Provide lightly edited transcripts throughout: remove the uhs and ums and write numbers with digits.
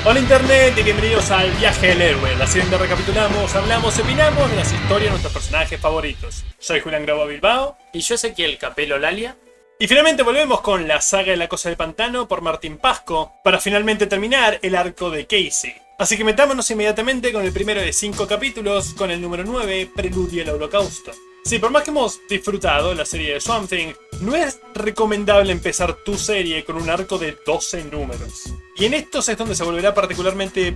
Hola Internet y bienvenidos al Viaje del Héroe, la serie donde recapitulamos, hablamos y opinamos de las historias de nuestros personajes favoritos. Soy Julián Grabo Bilbao. Y yo Ezequiel Capelo Lalia. Y finalmente volvemos con la saga de la Cosa del Pantano por Martín Pasco, para finalmente terminar el arco de Casey. Así que metámonos inmediatamente con el primero de 5 capítulos, con el número 9, Preludio al Holocausto. Sí, por más que hemos disfrutado la serie de Swamp Thing, no es recomendable empezar tu serie con un arco de 12 números. Y en estos es donde se volverá particularmente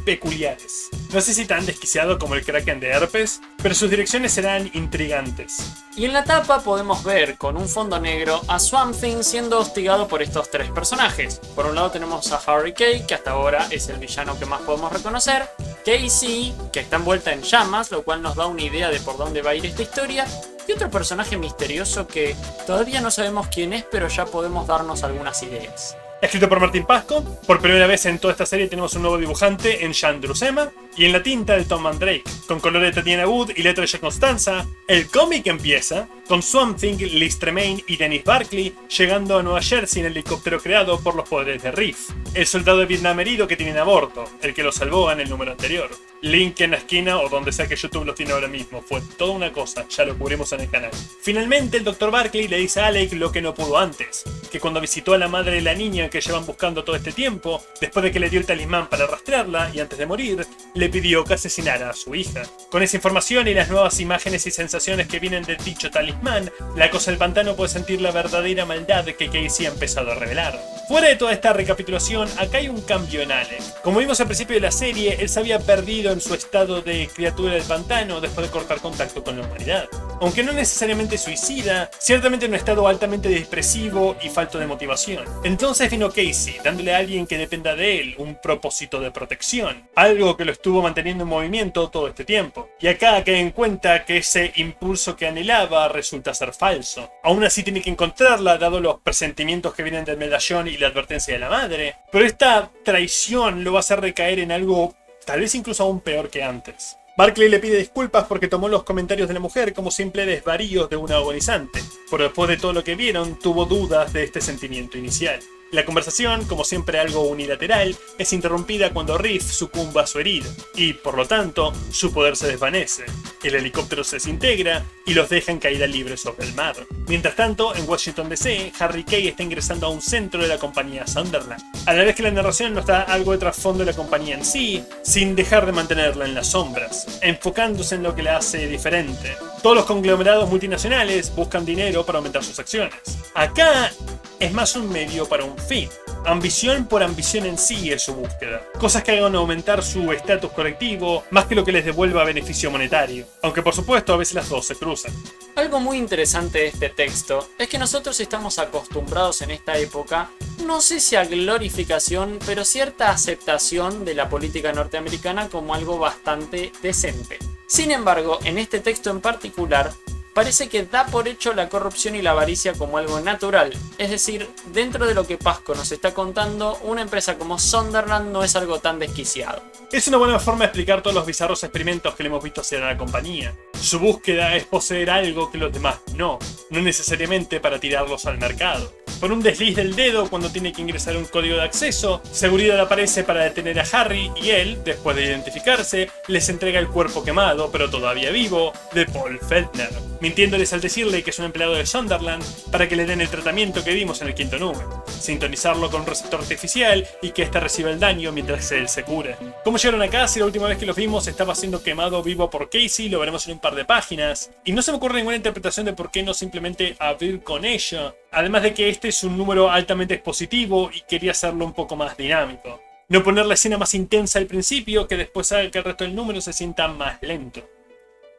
peculiares. No sé si tan desquiciado como el Kraken de Herpes, pero sus direcciones serán intrigantes. Y en la tapa podemos ver, con un fondo negro, a Swamp Thing siendo hostigado por estos tres personajes. Por un lado tenemos a Harry Kay, que hasta ahora es el villano que más podemos reconocer. Casey, que está envuelta en llamas, lo cual nos da una idea de por dónde va a ir esta historia. Y otro personaje misterioso que todavía no sabemos quién es, pero ya podemos darnos algunas ideas. Escrito por Martín Pasco, por primera vez en toda esta serie tenemos un nuevo dibujante en Jean Drusema y en la tinta de Tom Mandrake, con colores de Tatiana Wood y letra de Jack Constanza. El cómic empieza con Swamp Thing, Liz Tremaine y Dennis Barkley llegando a Nueva Jersey en el helicóptero creado por los poderes de Reef, el soldado de Vietnam herido que tiene a bordo, el que lo salvó en el número anterior. Link en la esquina o donde sea que YouTube lo tiene ahora mismo, fue toda una cosa, ya lo cubrimos en el canal. Finalmente el Dr. Barkley le dice a Alec lo que no pudo antes, que cuando visitó a la madre de la niña que llevan buscando todo este tiempo, después de que le dio el talismán para rastrearla y antes de morir, le pidió que asesinara a su hija. Con esa información y las nuevas imágenes y sensaciones que vienen del dicho talismán, la Cosa del Pantano puede sentir la verdadera maldad que Casey ha empezado a revelar. Fuera de toda esta recapitulación, acá hay un cambio en Alec. Como vimos al principio de la serie, él se había perdido en su estado de criatura del pantano después de cortar contacto con la humanidad. Aunque no necesariamente suicida, ciertamente en un estado altamente depresivo y falto de motivación. Entonces vino Casey, dándole a alguien que dependa de él un propósito de protección, algo que lo estuvo manteniendo en movimiento todo este tiempo. Y acá cae en cuenta que ese impulso que anhelaba resulta ser falso. Aún así tiene que encontrarla, dado los presentimientos que vienen del medallón y la advertencia de la madre, pero esta traición lo va a hacer recaer en algo tal vez incluso aún peor que antes. Barkley le pide disculpas porque tomó los comentarios de la mujer como simple desvaríos de una agonizante, pero después de todo lo que vieron tuvo dudas de este sentimiento inicial. La conversación, como siempre algo unilateral, es interrumpida cuando Reef sucumba a su herida, y por lo tanto, su poder se desvanece. El helicóptero se desintegra y los deja en caída libre sobre el mar. Mientras tanto, en Washington DC, Harry Kay está ingresando a un centro de la compañía Sunderland, a la vez que la narración nos da algo de trasfondo de la compañía en sí, sin dejar de mantenerla en las sombras, enfocándose en lo que la hace diferente. Todos los conglomerados multinacionales buscan dinero para aumentar sus acciones. Acá es más un medio para un fin. Ambición por ambición en sí es su búsqueda. Cosas que hagan aumentar su estatus colectivo más que lo que les devuelva beneficio monetario. Aunque por supuesto a veces las dos se cruzan. Algo muy interesante de este texto es que nosotros estamos acostumbrados en esta época, no sé si a glorificación, pero cierta aceptación de la política norteamericana como algo bastante decente. Sin embargo, en este texto en particular, parece que da por hecho la corrupción y la avaricia como algo natural. Es decir, dentro de lo que Pasco nos está contando, una empresa como Sunderland no es algo tan desquiciado. Es una buena forma de explicar todos los bizarros experimentos que le hemos visto hacer a la compañía. Su búsqueda es poseer algo que los demás no necesariamente para tirarlos al mercado. Por un desliz del dedo cuando tiene que ingresar un código de acceso, Seguridad aparece para detener a Harry y él, después de identificarse, les entrega el cuerpo quemado, pero todavía vivo, de Paul Feldner, mintiéndoles al decirle que es un empleado de Sunderland para que le den el tratamiento que vimos en el 5º número, sintonizarlo con un receptor artificial y que éste reciba el daño mientras él se cura. ¿Cómo llegaron acá si la última vez que los vimos estaba siendo quemado vivo por Casey? Lo veremos en un par de páginas. Y no se me ocurre ninguna interpretación de por qué no simplemente abrir con ella. Además de que este es un número altamente expositivo y quería hacerlo un poco más dinámico. No poner la escena más intensa al principio que después haga que el resto del número se sienta más lento.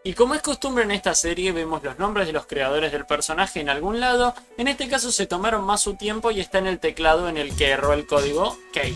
Y como es costumbre en esta serie, vemos los nombres de los creadores del personaje en algún lado. En este caso se tomaron más su tiempo y está en el teclado en el que erró el código Kate.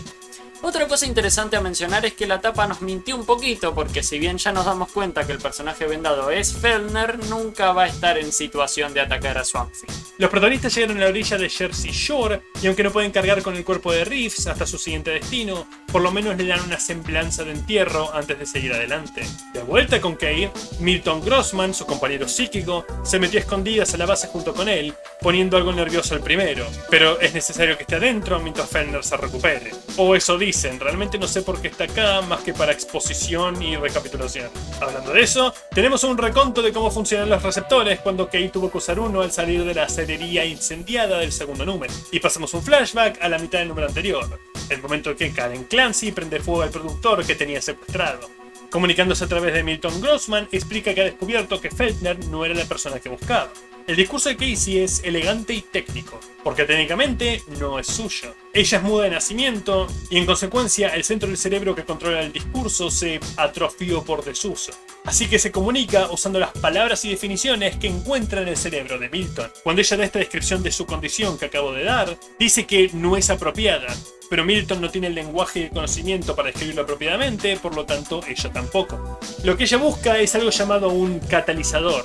Otra cosa interesante a mencionar es que la tapa nos mintió un poquito, porque si bien ya nos damos cuenta que el personaje vendado es Feldner, nunca va a estar en situación de atacar a Swamp Thing. Los protagonistas llegaron a la orilla de Jersey Shore, y aunque no pueden cargar con el cuerpo de Reeves hasta su siguiente destino, por lo menos le dan una semblanza de entierro antes de seguir adelante. De vuelta con Kay, Milton Grossman, su compañero psíquico, se metió a escondidas a la base junto con él, poniendo algo nervioso al primero, pero es necesario que esté adentro mientras Fellner se recupere. O eso dicen, realmente no sé por qué está acá más que para exposición y recapitulación. Hablando de eso, tenemos un reconto de cómo funcionan los receptores cuando Kay tuvo que usar uno al salir de la acelería incendiada del segundo número. Y pasamos un flashback a la mitad del número anterior, el momento en que Karen Clancy prende fuego al productor que tenía secuestrado. Comunicándose a través de Milton Grossman, explica que ha descubierto que Fellner no era la persona que buscaba. El discurso de Casey es elegante y técnico, porque técnicamente no es suyo. Ella es muda de nacimiento y en consecuencia el centro del cerebro que controla el discurso se atrofió por desuso. Así que se comunica usando las palabras y definiciones que encuentra en el cerebro de Milton. Cuando ella da esta descripción de su condición que acabo de dar, dice que no es apropiada, pero Milton no tiene el lenguaje y el conocimiento para describirlo apropiadamente, por lo tanto ella tampoco. Lo que ella busca es algo llamado un catalizador.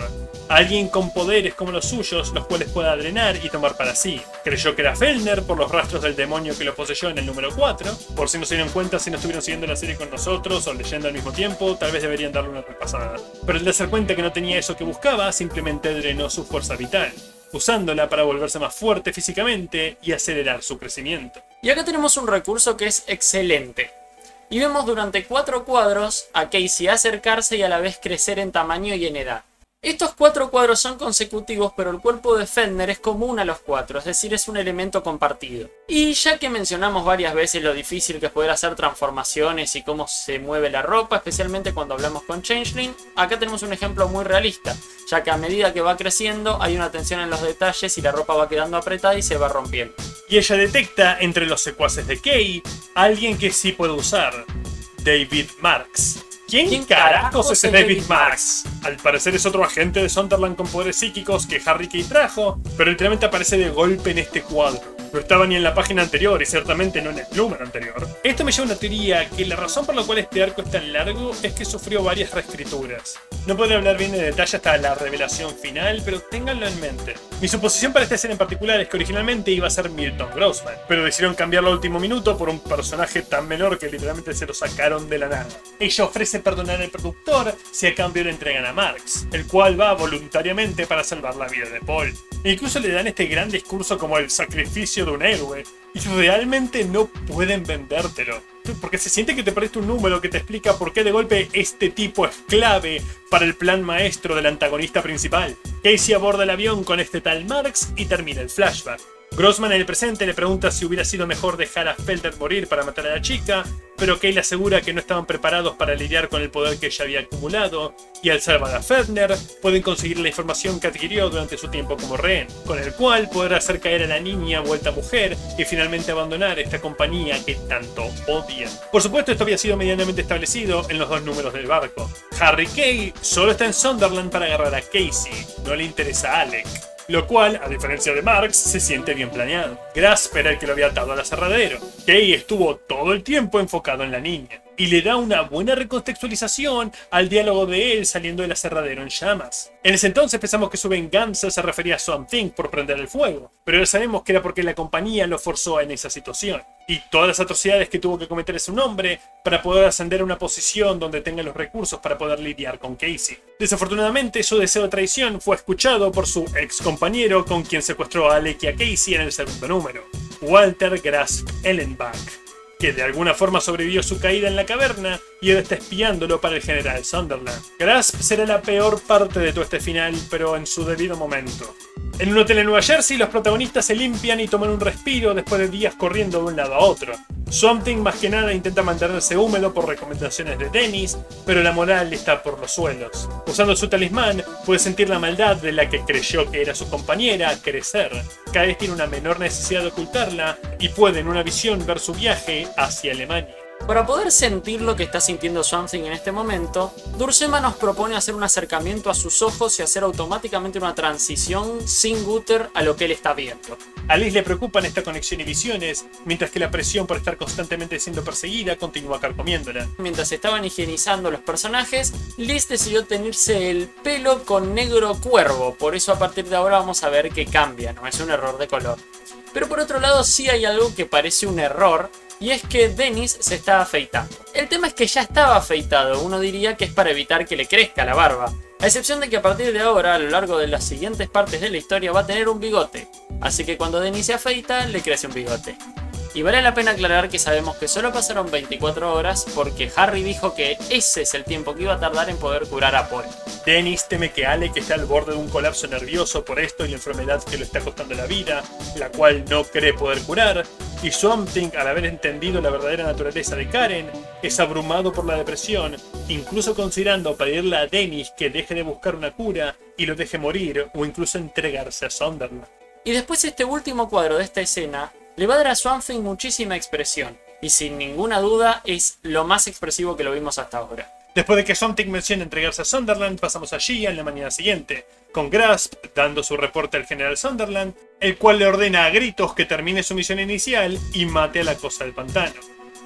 Alguien con poderes como los suyos, los cuales pueda drenar y tomar para sí. Creyó que era Fellner por los rastros del demonio que lo poseyó en el número 4. Por si no se dieron cuenta, si no estuvieron siguiendo la serie con nosotros o leyendo al mismo tiempo, tal vez deberían darle una repasada. Pero al darse cuenta que no tenía eso que buscaba, simplemente drenó su fuerza vital, usándola para volverse más fuerte físicamente y acelerar su crecimiento. Y acá tenemos un recurso que es excelente. Y vemos durante 4 cuadros a Casey acercarse y a la vez crecer en tamaño y en edad. Estos 4 cuadros son consecutivos, pero el cuerpo de Fellner es común a los 4, es decir, es un elemento compartido. Y ya que mencionamos varias veces lo difícil que es poder hacer transformaciones y cómo se mueve la ropa, especialmente cuando hablamos con Changeling, acá tenemos un ejemplo muy realista, ya que a medida que va creciendo hay una tensión en los detalles y la ropa va quedando apretada y se va rompiendo. Y ella detecta entre los secuaces de Kay a alguien que sí puede usar: David Marks. ¿Quién carajos es ese David Marks? Al parecer es otro agente de Sunderland con poderes psíquicos que Harry Kay trajo, pero literalmente aparece de golpe en este cuadro. No estaba ni en la página anterior y ciertamente no en el número anterior. Esto me lleva a una teoría que la razón por la cual este arco es tan largo es que sufrió varias reescrituras. No podré hablar bien de detalle hasta la revelación final, pero ténganlo en mente. Mi suposición para esta escena en particular es que originalmente iba a ser Milton Grossman, pero decidieron cambiarlo al último minuto por un personaje tan menor que literalmente se lo sacaron de la nada. Ella ofrece perdonar al productor si a cambio le entregan a Marks, el cual va voluntariamente para salvar la vida de Paul. E incluso le dan este gran discurso como el sacrificio de un héroe, y realmente no pueden vendértelo. Porque se siente que te perdiste un número que te explica por qué de golpe este tipo es clave para el plan maestro del antagonista principal. Casey aborda el avión con este tal Marks y termina el flashback. Grossman en el presente le pregunta si hubiera sido mejor dejar a Fellner morir para matar a la chica, pero Kay le asegura que no estaban preparados para lidiar con el poder que ella había acumulado, y al salvar a Fellner, pueden conseguir la información que adquirió durante su tiempo como rehén, con el cual poder hacer caer a la niña vuelta mujer y finalmente abandonar esta compañía que tanto odian. Por supuesto, esto había sido medianamente establecido en los 2 números del barco. Harry Kay solo está en Sunderland para agarrar a Casey, no le interesa a Alec. Lo cual, a diferencia de Marks, se siente bien planeado. Grasp era el que lo había atado al aserradero. Kay estuvo todo el tiempo enfocado en la niña, y le da una buena recontextualización al diálogo de él saliendo del aserradero en llamas. En ese entonces pensamos que su venganza se refería a Swamp Thing por prender el fuego, pero ya sabemos que era porque la compañía lo forzó en esa situación, y todas las atrocidades que tuvo que cometer ese hombre para poder ascender a una posición donde tenga los recursos para poder lidiar con Casey. Desafortunadamente, su deseo de traición fue escuchado por su ex compañero con quien secuestró a Alec y a Casey en el segundo número, Walter Grasp Ellenbach, que de alguna forma sobrevivió su caída en la caverna y ahora está espiándolo para el general Sunderland. Grasp será la peor parte de todo este final, pero en su debido momento. En un hotel en Nueva Jersey, los protagonistas se limpian y toman un respiro después de días corriendo de un lado a otro. Swamp Thing más que nada intenta mantenerse húmedo por recomendaciones de Dennis, pero la moral está por los suelos. Usando su talismán, puede sentir la maldad de la que creyó que era su compañera crecer. Cada vez tiene una menor necesidad de ocultarla y puede en una visión ver su viaje hacia Alemania. Para poder sentir lo que está sintiendo Swamp Thing en este momento, Duursema nos propone hacer un acercamiento a sus ojos y hacer automáticamente una transición sin Gutter a lo que él está viendo. A Liz le preocupan esta conexión y visiones, mientras que la presión por estar constantemente siendo perseguida continúa carcomiéndola. Mientras estaban higienizando los personajes, Liz decidió teñirse el pelo con negro cuervo, por eso a partir de ahora vamos a ver que cambia, no es un error de color. Pero por otro lado sí hay algo que parece un error, y es que Dennis se está afeitando. El tema es que ya estaba afeitado, uno diría que es para evitar que le crezca la barba, a excepción de que a partir de ahora, a lo largo de las siguientes partes de la historia, va a tener un bigote, así que cuando Dennis se afeita, le crece un bigote. Y vale la pena aclarar que sabemos que solo pasaron 24 horas porque Harry dijo que ese es el tiempo que iba a tardar en poder curar a Paul. Dennis teme que Alec esté al borde de un colapso nervioso por esto y la enfermedad que le está costando la vida, la cual no cree poder curar, y Swamp Thing, al haber entendido la verdadera naturaleza de Karen, es abrumado por la depresión, incluso considerando pedirle a Dennis que deje de buscar una cura y lo deje morir o incluso entregarse a Sunderland. Y después este último cuadro de esta escena le va a dar a Swamp Thing muchísima expresión, y sin ninguna duda es lo más expresivo que lo vimos hasta ahora. Después de que Swamp Thing menciona entregarse a Sunderland, pasamos allí en la mañana siguiente, con Grasp dando su reporte al general Sunderland, el cual le ordena a gritos que termine su misión inicial y mate a la cosa del pantano,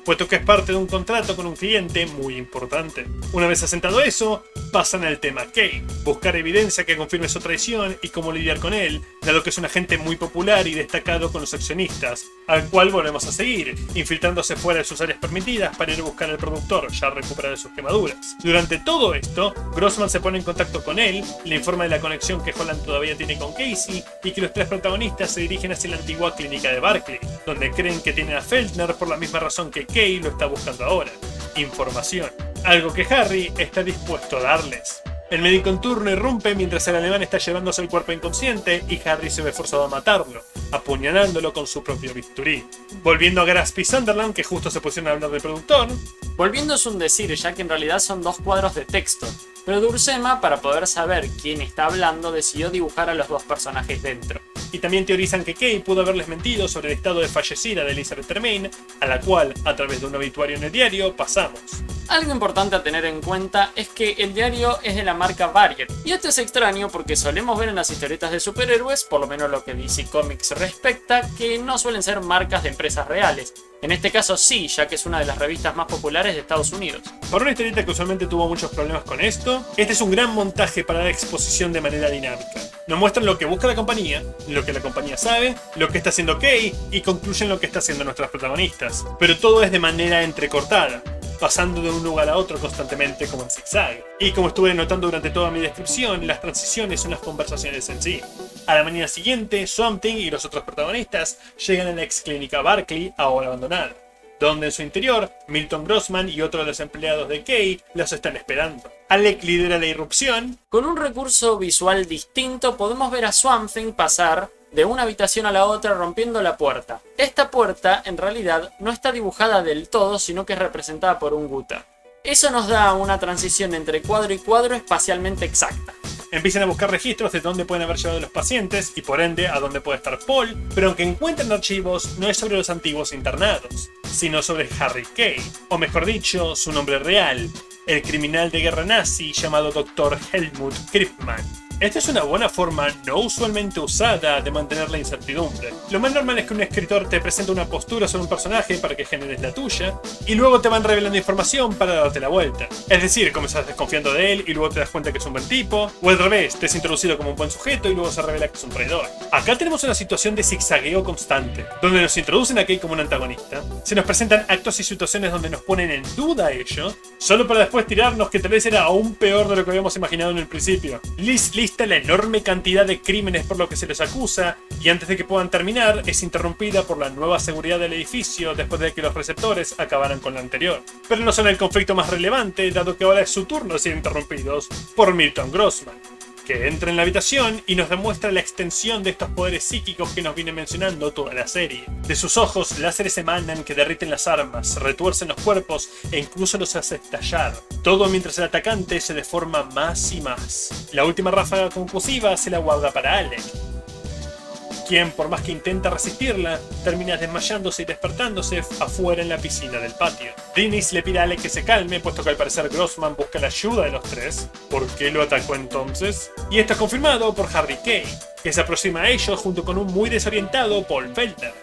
puesto que es parte de un contrato con un cliente muy importante. Una vez asentado eso, pasan al tema Kay, buscar evidencia que confirme su traición y cómo lidiar con él, dado que es un agente muy popular y destacado con los accionistas, al cual volvemos a seguir, infiltrándose fuera de sus áreas permitidas para ir a buscar al productor, ya recuperado de sus quemaduras. Durante todo esto, Grossman se pone en contacto con él, le informa de la conexión que Holland todavía tiene con Casey y que los tres protagonistas se dirigen hacia la antigua clínica de Barclay, donde creen que tienen a Feldner por la misma razón que Kay lo está buscando ahora: información. Algo que Harry está dispuesto a darles. El médico en turno irrumpe mientras el alemán está llevándose el cuerpo inconsciente y Harry se ve forzado a matarlo, apuñalándolo con su propio bisturí. Volviendo a Grasp y Sunderland, que justo se pusieron a hablar del productor. Volviendo es un decir, ya que en realidad son dos cuadros de texto, pero Dursema, para poder saber quién está hablando, decidió dibujar a los dos personajes dentro. Y también teorizan que Kay pudo haberles mentido sobre el estado de fallecida de Elizabeth Tremaine, a la cual, a través de un obituario en el diario, pasamos. Algo importante a tener en cuenta es que el diario es de la marca Variety, y esto es extraño porque solemos ver en las historietas de superhéroes, por lo menos lo que DC Comics respecta, que no suelen ser marcas de empresas reales. En este caso sí, ya que es una de las revistas más populares de Estados Unidos. Para una historieta que usualmente tuvo muchos problemas con esto, este es un gran montaje para la exposición de manera dinámica. Nos muestran lo que busca la compañía, lo que la compañía sabe, lo que está haciendo Kay y concluyen lo que está haciendo nuestras protagonistas. Pero todo es de manera entrecortada, pasando de un lugar a otro constantemente como en zigzag. Y como estuve notando durante toda mi descripción, las transiciones son las conversaciones en sí. A la mañana siguiente, Swamp Thing y los otros protagonistas llegan a la ex clínica Barclay, ahora abandonada, donde en su interior, Milton Grossman y otros de los empleados de Kay los están esperando. Alec lidera la irrupción. Con un recurso visual distinto podemos ver a Swamp Thing pasar de una habitación a la otra rompiendo la puerta. Esta puerta en realidad no está dibujada del todo, sino que es representada por un guta. Eso nos da una transición entre cuadro y cuadro espacialmente exacta. Empiezan a buscar registros de dónde pueden haber llevado los pacientes y por ende a dónde puede estar Paul, pero aunque encuentran archivos, no es sobre los antiguos internados, sino sobre Harry Kay, o mejor dicho, su nombre real, el criminal de guerra nazi llamado Dr. Helmut Krippmann. Esta es una buena forma no usualmente usada de mantener la incertidumbre. Lo más normal es que un escritor te presente una postura sobre un personaje para que generes la tuya, y luego te van revelando información para darte la vuelta. Es decir, comenzás desconfiando de él y luego te das cuenta que es un buen tipo, o al revés, te es introducido como un buen sujeto y luego se revela que es un traidor. Acá tenemos una situación de zigzagueo constante, donde nos introducen a Kay como un antagonista, se nos presentan actos y situaciones donde nos ponen en duda ello, solo para después tirarnos que tal vez era aún peor de lo que habíamos imaginado en el principio. Lista la enorme cantidad de crímenes por lo que se les acusa, y antes de que puedan terminar, es interrumpida por la nueva seguridad del edificio después de que los receptores acabaran con la anterior. Pero no son el conflicto más relevante, dado que ahora es su turno de ser interrumpidos por Milton Grossman, que entra en la habitación y nos demuestra la extensión de estos poderes psíquicos que nos viene mencionando toda la serie. De sus ojos, láseres emanan que derriten las armas, retuercen los cuerpos e incluso los hace estallar. Todo mientras el atacante se deforma más y más. La última ráfaga conclusiva se la guarda para Alec, quien, por más que intenta resistirla, termina desmayándose y despertándose afuera en la piscina del patio. Dennis le pide a Alec que se calme, puesto que al parecer Grossman busca la ayuda de los tres. ¿Por qué lo atacó entonces? Y esto es confirmado por Harry Kay, que se aproxima a ellos junto con un muy desorientado Paul Feldner,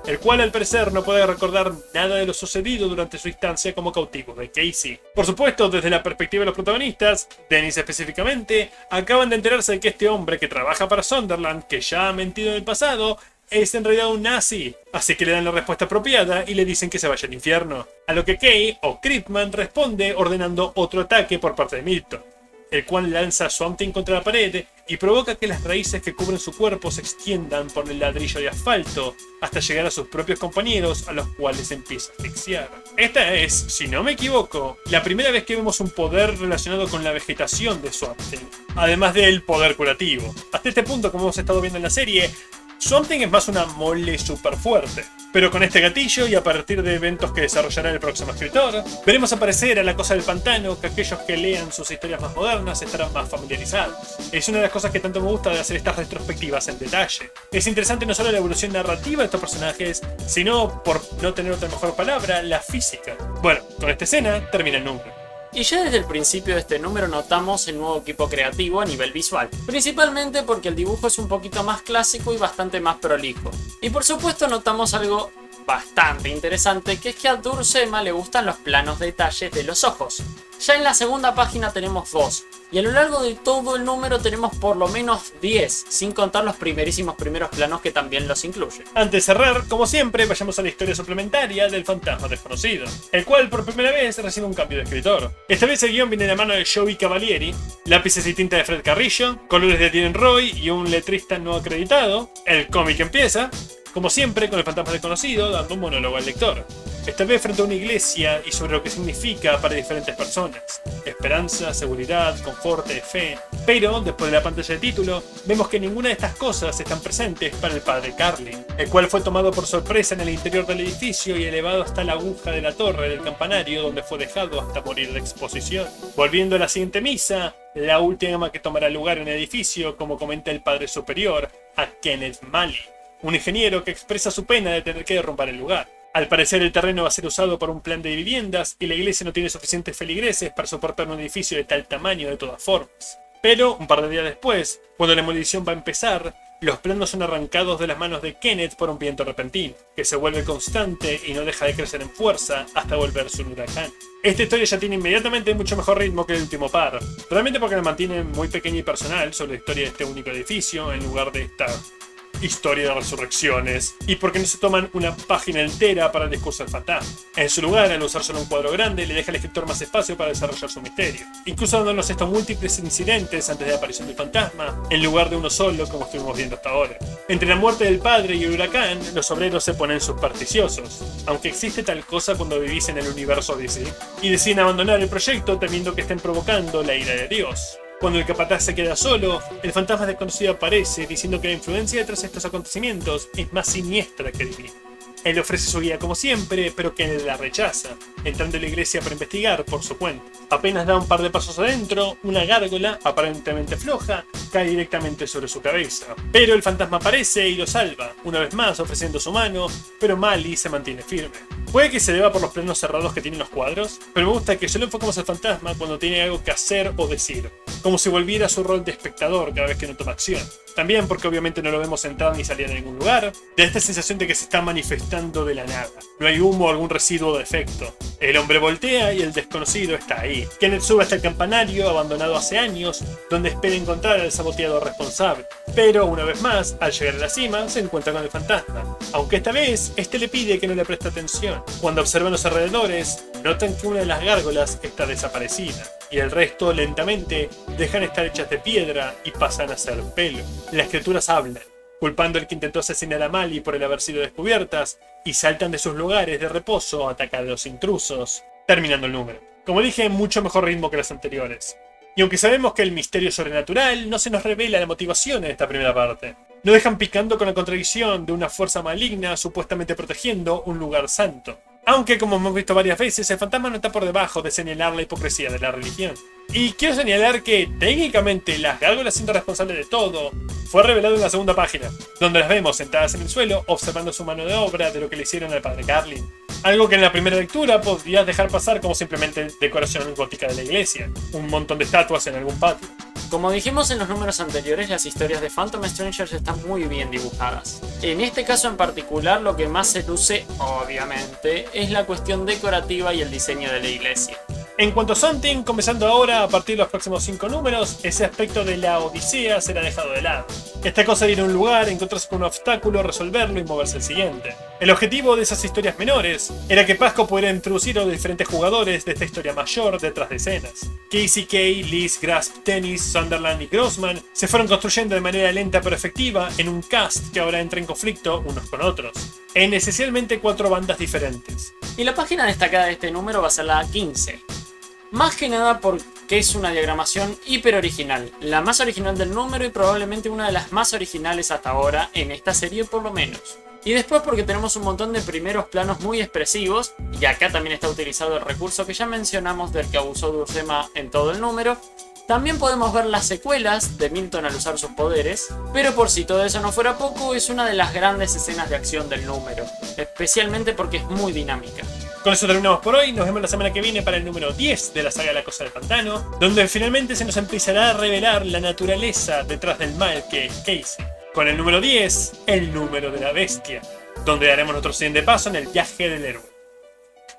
el cual al parecer no puede recordar nada de lo sucedido durante su instancia como cautivo de Casey. Por supuesto, desde la perspectiva de los protagonistas, Dennis específicamente, acaban de enterarse de que este hombre que trabaja para Sunderland, que ya ha mentido en el pasado, es en realidad un nazi, así que le dan la respuesta apropiada y le dicen que se vaya al infierno. A lo que Kay o Kryptman responde ordenando otro ataque por parte de Milton, el cual lanza a Swamp Thing contra la pared y provoca que las raíces que cubren su cuerpo se extiendan por el ladrillo de asfalto hasta llegar a sus propios compañeros, a los cuales empieza a asfixiar. Esta es, si no me equivoco, la primera vez que vemos un poder relacionado con la vegetación de Swamp Thing, además del poder curativo. Hasta este punto, como hemos estado viendo en la serie, Swamp Thing es más una mole súper fuerte. Pero con este gatillo y a partir de eventos que desarrollará el próximo escritor, veremos aparecer a la cosa del pantano que aquellos que lean sus historias más modernas estarán más familiarizados. Es una de las cosas que tanto me gusta de hacer estas retrospectivas en detalle. Es interesante no solo la evolución narrativa de estos personajes, sino, por no tener otra mejor palabra, la física. Bueno, con esta escena termina el número. Y ya desde el principio de este número notamos el nuevo equipo creativo a nivel visual, principalmente porque el dibujo es un poquito más clásico y bastante más prolijo. Y por supuesto notamos algo bastante interesante, que es que a Dursema le gustan los planos detalles de los ojos. Ya en la segunda página tenemos 2, y a lo largo de todo el número tenemos por lo menos 10, sin contar los primeros planos que también los incluyen. Antes de cerrar, como siempre, vayamos a la historia suplementaria del fantasma desconocido, el cual por primera vez recibe un cambio de escritor. Esta vez el guión viene de la mano de Joey Cavalieri, lápices y tinta de Fred Carrillo, colores de Dylan Roy y un letrista no acreditado. El cómic empieza, como siempre, con el fantasma desconocido dando un monólogo al lector. Esta vez frente a una iglesia y sobre lo que significa para diferentes personas. Esperanza, seguridad, confort, fe. Pero, después de la pantalla de título, vemos que ninguna de estas cosas están presentes para el padre Carlin, el cual fue tomado por sorpresa en el interior del edificio y elevado hasta la aguja de la torre del campanario, donde fue dejado hasta morir de exposición. Volviendo a la siguiente misa, la última que tomará lugar en el edificio, como comenta el padre superior, a Kenneth Malley, un ingeniero que expresa su pena de tener que derrumbar el lugar. Al parecer el terreno va a ser usado para un plan de viviendas y la iglesia no tiene suficientes feligreses para soportar un edificio de tal tamaño de todas formas. Pero, un par de días después, cuando la demolición va a empezar, los planos son arrancados de las manos de Kenneth por un viento repentino, que se vuelve constante y no deja de crecer en fuerza hasta volverse un huracán. Esta historia ya tiene inmediatamente mucho mejor ritmo que el último par, realmente porque la mantiene muy pequeña y personal sobre la historia de este único edificio en lugar de esta historia de resurrecciones, y porque no se toman una página entera para el discurso del fantasma. En su lugar, al usar solo un cuadro grande, le deja al escritor más espacio para desarrollar su misterio, incluso dándonos estos múltiples incidentes antes de la aparición del fantasma, en lugar de uno solo como estuvimos viendo hasta ahora. Entre la muerte del padre y el huracán, los obreros se ponen supersticiosos, aunque existe tal cosa cuando vivís en el universo DC, y deciden abandonar el proyecto temiendo que estén provocando la ira de Dios. Cuando el capataz se queda solo, el fantasma desconocido aparece diciendo que la influencia detrás de estos acontecimientos es más siniestra que divina. Él ofrece su guía como siempre, pero Kenneth la rechaza, entrando a la iglesia para investigar por su cuenta. Apenas da un par de pasos adentro, una gárgola, aparentemente floja, cae directamente sobre su cabeza. Pero el fantasma aparece y lo salva, una vez más ofreciendo su mano, pero Malley se mantiene firme. Puede que se deba por los planos cerrados que tienen los cuadros, pero me gusta que solo enfocamos al fantasma cuando tiene algo que hacer o decir, como si volviera a su rol de espectador cada vez que no toma acción. También porque obviamente no lo vemos entrar ni salir de ningún lugar, da esta sensación de que se está manifestando de la nada. No hay humo o algún residuo de efecto. El hombre voltea y el desconocido está ahí. Kenneth sube hasta el campanario, abandonado hace años, donde espera encontrar al saboteador responsable. Pero, una vez más, al llegar a la cima, se encuentra con el fantasma. Aunque esta vez, este le pide que no le preste atención. Cuando observan los alrededores, notan que una de las gárgolas está desaparecida, y el resto, lentamente, dejan de estar hechas de piedra y pasan a ser pelo. Las criaturas hablan, culpando al que intentó asesinar a Malley por el haber sido descubiertas, y saltan de sus lugares de reposo a atacar a los intrusos, terminando el número. Como dije, mucho mejor ritmo que los anteriores. Y aunque sabemos que el misterio sobrenatural, no se nos revela la motivación en esta primera parte. No dejan picando con la contradicción de una fuerza maligna supuestamente protegiendo un lugar santo. Aunque, como hemos visto varias veces, el fantasma no está por debajo de señalar la hipocresía de la religión. Y quiero señalar que, técnicamente, las gárgolas siendo responsables de todo, fue revelado en la segunda página, donde las vemos sentadas en el suelo, observando su mano de obra de lo que le hicieron al padre Carlin. Algo que en la primera lectura podrías dejar pasar como simplemente decoración gótica de la iglesia, un montón de estatuas en algún patio. Como dijimos en los números anteriores, las historias de Phantom Strangers están muy bien dibujadas. En este caso en particular, lo que más se luce, obviamente, es la cuestión decorativa y el diseño de la iglesia. En cuanto a Something, comenzando ahora a partir de los próximos 5 números, ese aspecto de la odisea será dejado de lado. Esta cosa de ir a un lugar, encontrarse con un obstáculo, resolverlo y moverse al siguiente. El objetivo de esas historias menores era que Pasco pudiera introducir a los diferentes jugadores de esta historia mayor detrás de escenas. Casey Kay, Liz, Grasp, Tennis, Sunderland y Grossman se fueron construyendo de manera lenta pero efectiva en un cast que ahora entra en conflicto unos con otros, en esencialmente 4 bandas diferentes. Y la página destacada de este número va a ser la 15. Más que nada porque es una diagramación hiper original, la más original del número y probablemente una de las más originales hasta ahora en esta serie por lo menos. Y después porque tenemos un montón de primeros planos muy expresivos, y acá también está utilizado el recurso que ya mencionamos del que abusó Buscema en todo el número. También podemos ver las secuelas de Milton al usar sus poderes, pero por si todo eso no fuera poco, es una de las grandes escenas de acción del número, especialmente porque es muy dinámica. Con eso terminamos por hoy, nos vemos la semana que viene para el número 10 de la saga La Cosa del Pantano, donde finalmente se nos empezará a revelar la naturaleza detrás del mal que es Casey. Con el número 10, el número de la bestia, donde daremos nuestro siguiente paso en el viaje del héroe.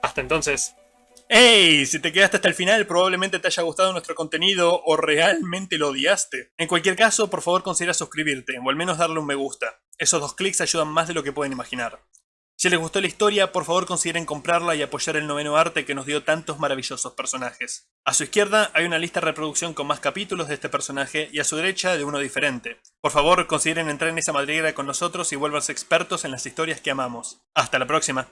Hasta entonces. ¡Hey! Si te quedaste hasta el final, probablemente te haya gustado nuestro contenido o realmente lo odiaste. En cualquier caso, por favor considera suscribirte o al menos darle un me gusta. Esos 2 clics ayudan más de lo que pueden imaginar. Si les gustó la historia, por favor consideren comprarla y apoyar el noveno arte que nos dio tantos maravillosos personajes. A su izquierda hay una lista de reproducción con más capítulos de este personaje y a su derecha de uno diferente. Por favor consideren entrar en esa madriguera con nosotros y vuélvanse expertos en las historias que amamos. Hasta la próxima.